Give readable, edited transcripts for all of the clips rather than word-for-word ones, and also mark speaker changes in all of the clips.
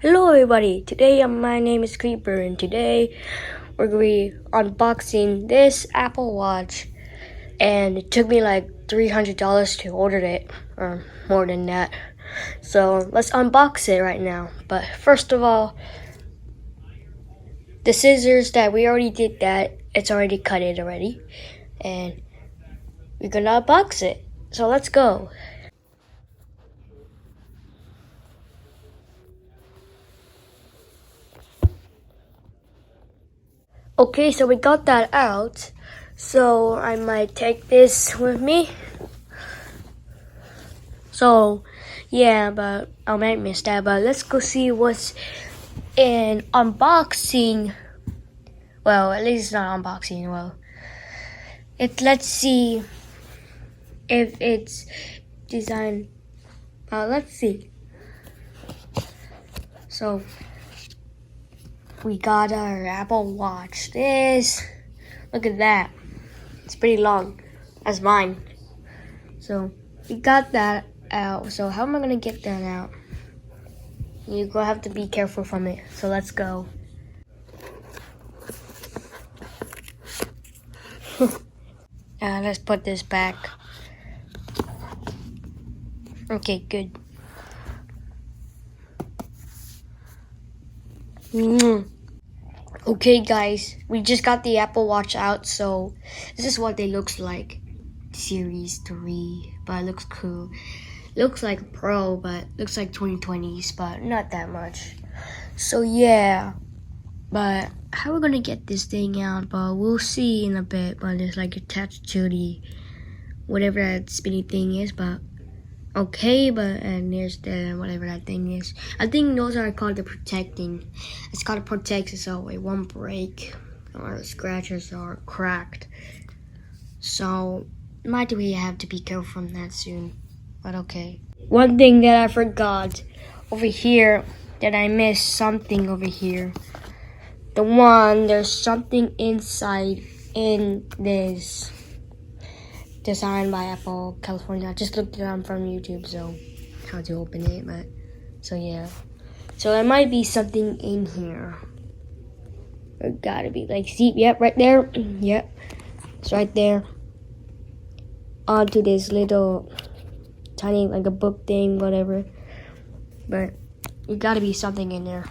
Speaker 1: Hello everybody, today my name is Creeper and today we're going to be unboxing this Apple Watch, and it took me like $300 to order it, or more than that. So let's unbox it right now. But first of all, the scissors that we already did that, it's already cut it already, and we're gonna unbox it. So let's go. Okay, so we got that out. So I might take this with me. So yeah, but I might miss that. But let's go see what's in unboxing. Well, at least it's not unboxing. Well, let's see if it's designed. Let's see. So we got our Apple Watch. Look at that. It's pretty long. That's mine. So we got that out. So how am I gonna get that out? You're gonna have to be careful from it. So let's go. Let's put this back. Okay, good. Okay guys, we just got the Apple Watch out, so this is what they looks like. Series 3, but it looks cool. Looks like Pro, but looks like 2020s, but not that much. So yeah, but how we're gonna get this thing out, but we'll see in a bit. But it's like attached to the whatever that spinny thing is, but okay. But and there's the whatever that thing is. I think those are called the protecting. It's called protect, so it won't break or scratches or cracked. So might we have to be careful from that soon. But okay. One thing that I forgot over here, that I missed something over here. There's something inside in this. Designed by Apple California. I just looked it up from YouTube, so how to open it, but so yeah. So there might be something in here. It gotta be like, see, yep, right there. Yep, it's right there. Onto this little tiny, like a book thing, whatever. But it gotta be something in there.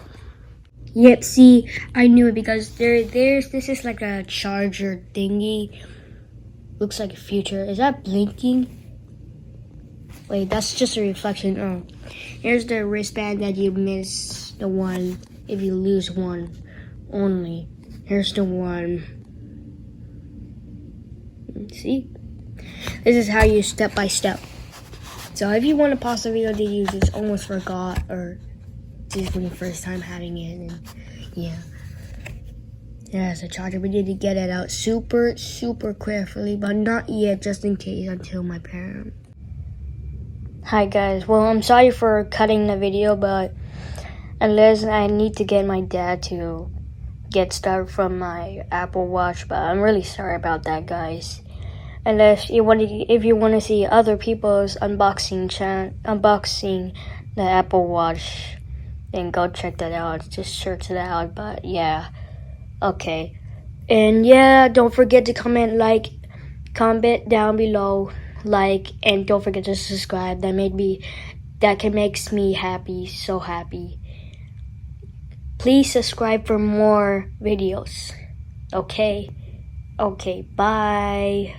Speaker 1: Yep, see, I knew it because this is like a charger thingy. Looks like a future. Is that blinking? Wait, that's just a reflection. Oh, here's the wristband that you miss the one if you lose one only. Here's the one. See? This is how you step by step. So if you want to pause the video that you just almost forgot, or this is when your first time having it, and yeah. Yeah, it's a charger. We need to get it out super carefully, but not yet, just in case, until my parents. Hi guys, well, I'm sorry for cutting the video, but unless I need to get my dad to get started from my Apple Watch, but I'm really sorry about that, guys. Unless if you want to see other people's unboxing the Apple Watch, then go check that out. Just search it out, but yeah. Okay, and yeah, don't forget to comment down below, and don't forget to subscribe. That can makes me happy, so happy. Please subscribe for more videos. Okay, bye.